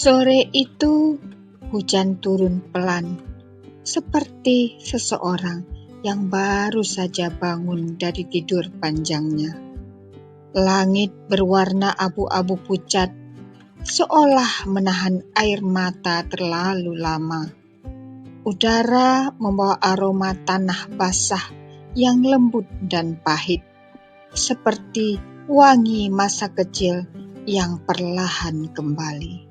Sore itu hujan turun pelan, seperti seseorang yang baru saja bangun dari tidur panjangnya. Langit berwarna abu-abu pucat, seolah menahan air mata terlalu lama. Udara membawa aroma tanah basah yang lembut dan pahit, seperti wangi masa kecil yang perlahan kembali.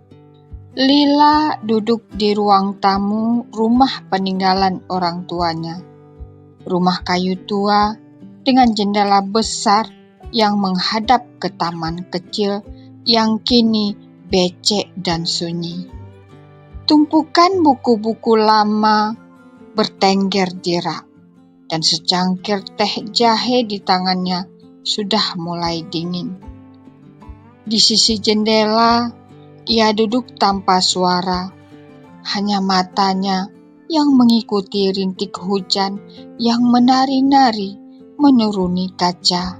Lila duduk di ruang tamu rumah peninggalan orang tuanya. Rumah kayu tua dengan jendela besar yang menghadap ke taman kecil yang kini becek dan sunyi. Tumpukan buku-buku lama bertengger di rak, dan secangkir teh jahe di tangannya sudah mulai dingin. Di sisi jendela, ia duduk tanpa suara, hanya matanya yang mengikuti rintik hujan yang menari-nari menuruni kaca.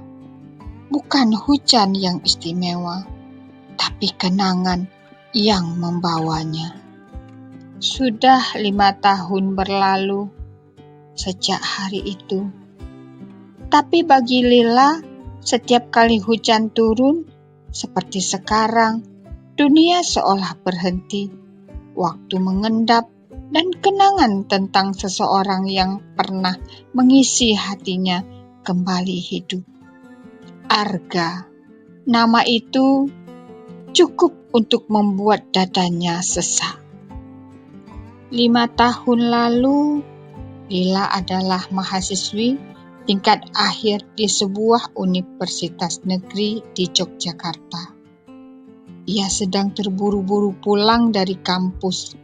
Bukan hujan yang istimewa, tapi kenangan yang membawanya. Sudah 5 tahun berlalu sejak hari itu. Tapi bagi Lila, setiap kali hujan turun, seperti sekarang, dunia seolah berhenti, waktu mengendap, dan kenangan tentang seseorang yang pernah mengisi hatinya kembali hidup. Arga, nama itu cukup untuk membuat dadanya sesak. 5 tahun lalu, Lila adalah mahasiswi tingkat akhir di sebuah universitas negeri di Yogyakarta. Ia sedang terburu-buru pulang dari kampus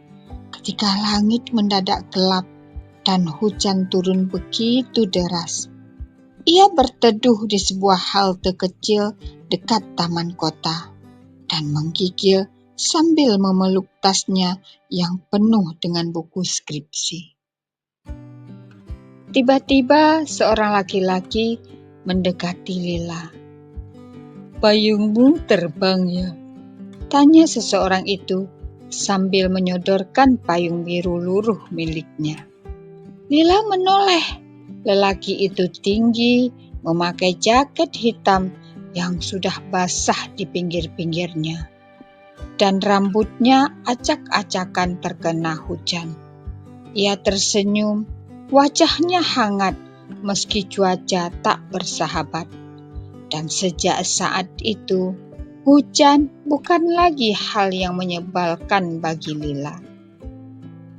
ketika langit mendadak gelap dan hujan turun begitu deras. Ia berteduh di sebuah halte kecil dekat taman kota dan menggigil sambil memeluk tasnya yang penuh dengan buku skripsi. Tiba-tiba seorang laki-laki mendekati Lila. "Payungmu terbang ya?" tanya seseorang itu sambil menyodorkan payung biru luruh miliknya. Lila menoleh. Lelaki itu tinggi, memakai jaket hitam yang sudah basah di pinggir-pinggirnya, dan rambutnya acak-acakan terkena hujan. Ia tersenyum, wajahnya hangat meski cuaca tak bersahabat. Dan sejak saat itu, hujan bukan lagi hal yang menyebalkan bagi Lila.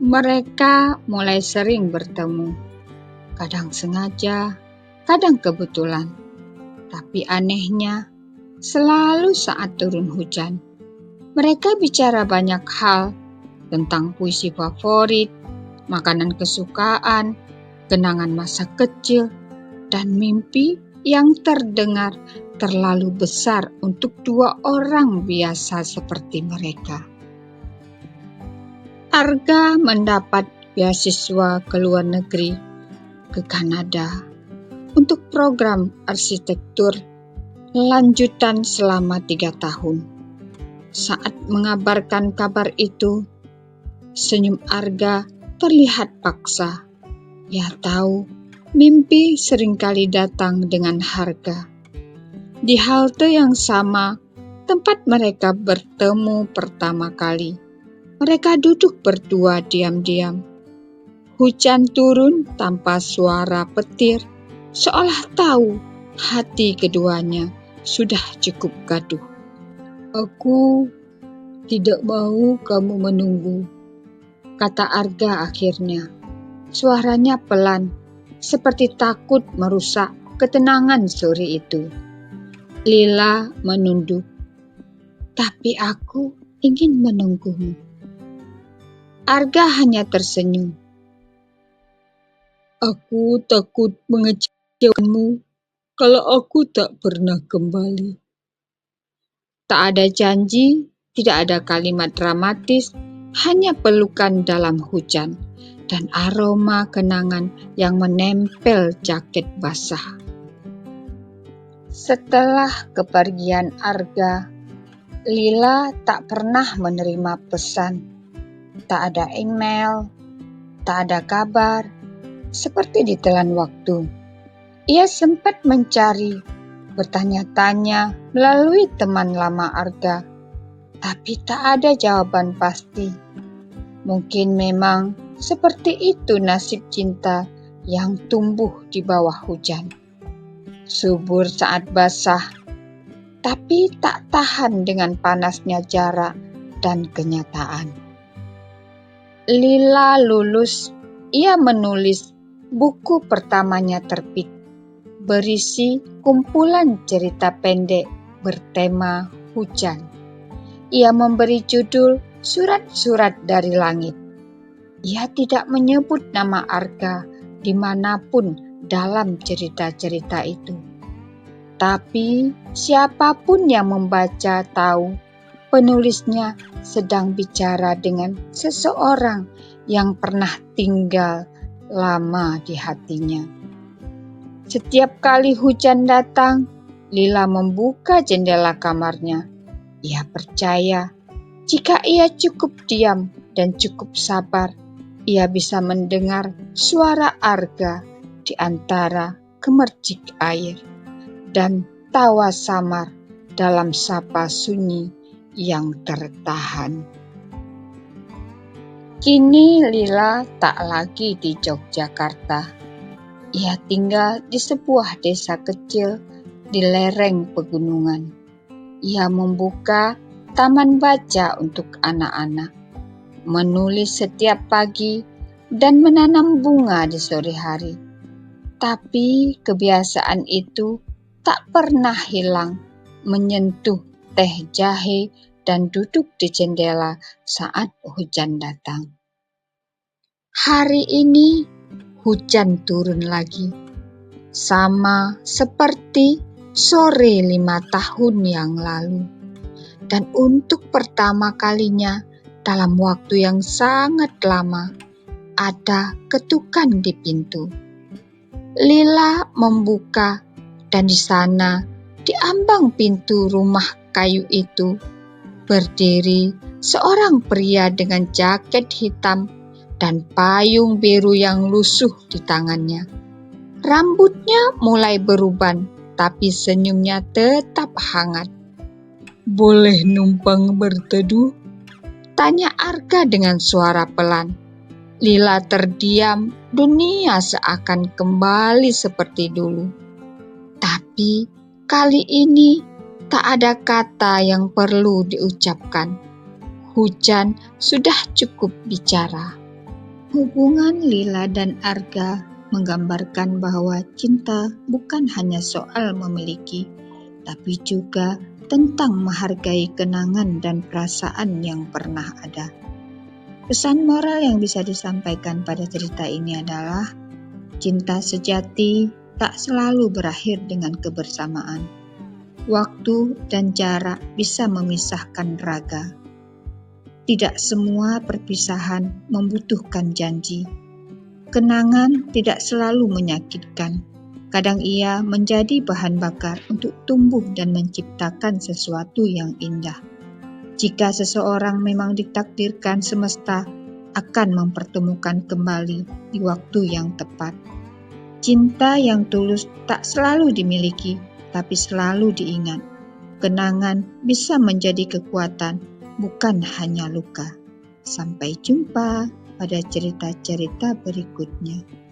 Mereka mulai sering bertemu, kadang sengaja, kadang kebetulan. Tapi anehnya, selalu saat turun hujan, mereka bicara banyak hal tentang puisi favorit, makanan kesukaan, kenangan masa kecil, dan mimpi yang terdengar terlalu besar untuk 2 orang biasa seperti mereka. Arga mendapat beasiswa ke luar negeri, ke Kanada, untuk program arsitektur lanjutan selama 3 tahun. Saat mengabarkan kabar itu, senyum Arga terlihat paksa. Ia tahu mimpi seringkali datang dengan harga. Di halte yang sama, tempat mereka bertemu pertama kali, mereka duduk berdua diam-diam. Hujan turun tanpa suara petir, seolah tahu hati keduanya sudah cukup gaduh. "Aku tidak mau kamu menunggu," kata Arga akhirnya. Suaranya pelan, seperti takut merusak ketenangan sore itu. Lila menunduk. "Tapi aku ingin menunggumu." Arga hanya tersenyum. "Aku takut mengecewakanmu kalau aku tak pernah kembali." Tak ada janji, tidak ada kalimat dramatis, hanya pelukan dalam hujan dan aroma kenangan yang menempel jaket basah. Setelah kepergian Arga, Lila tak pernah menerima pesan, tak ada email, tak ada kabar, seperti ditelan waktu. Ia sempat mencari, bertanya-tanya melalui teman lama Arga, tapi tak ada jawaban pasti. Mungkin memang seperti itu nasib cinta yang tumbuh di bawah hujan. Subur saat basah, tapi tak tahan dengan panasnya jarak dan kenyataan. Lila lulus, ia menulis buku pertamanya terbit, berisi kumpulan cerita pendek bertema hujan. Ia memberi judul Surat-Surat dari Langit. Ia tidak menyebut nama Arga dimanapun dalam cerita-cerita itu. Tapi siapapun yang membaca tahu penulisnya sedang bicara dengan seseorang yang pernah tinggal lama di hatinya. Setiap kali hujan datang, Lila membuka jendela kamarnya. Ia percaya jika ia cukup diam dan cukup sabar, ia bisa mendengar suara Arga di antara gemercik air dan tawa samar dalam sapa sunyi yang tertahan. Kini Lila tak lagi di Yogyakarta. Ia tinggal di sebuah desa kecil di lereng pegunungan. Ia membuka taman baca untuk anak-anak, menulis setiap pagi, dan menanam bunga di sore hari. Tapi kebiasaan itu tak pernah hilang, menyentuh teh jahe dan duduk di jendela saat hujan datang. Hari ini hujan turun lagi, sama seperti sore 5 tahun yang lalu. Dan untuk pertama kalinya dalam waktu yang sangat lama, ada ketukan di pintu. Lila membuka, dan di sana, di ambang pintu rumah kayu itu, berdiri seorang pria dengan jaket hitam dan payung biru yang lusuh di tangannya. Rambutnya mulai beruban, tapi senyumnya tetap hangat. "Boleh numpang berteduh?" tanya Arga dengan suara pelan. Lila terdiam, dunia seakan kembali seperti dulu. Tapi kali ini tak ada kata yang perlu diucapkan. Hujan sudah cukup bicara. Hubungan Lila dan Arga menggambarkan bahwa cinta bukan hanya soal memiliki, tapi juga tentang menghargai kenangan dan perasaan yang pernah ada. Pesan moral yang bisa disampaikan pada cerita ini adalah cinta sejati tak selalu berakhir dengan kebersamaan. Waktu dan jarak bisa memisahkan raga. Tidak semua perpisahan membutuhkan janji. Kenangan tidak selalu menyakitkan. Kadang ia menjadi bahan bakar untuk tumbuh dan menciptakan sesuatu yang indah. Jika seseorang memang ditakdirkan semesta akan mempertemukan kembali di waktu yang tepat. Cinta yang tulus tak selalu dimiliki, tapi selalu diingat. Kenangan bisa menjadi kekuatan, bukan hanya luka. Sampai jumpa pada cerita-cerita berikutnya.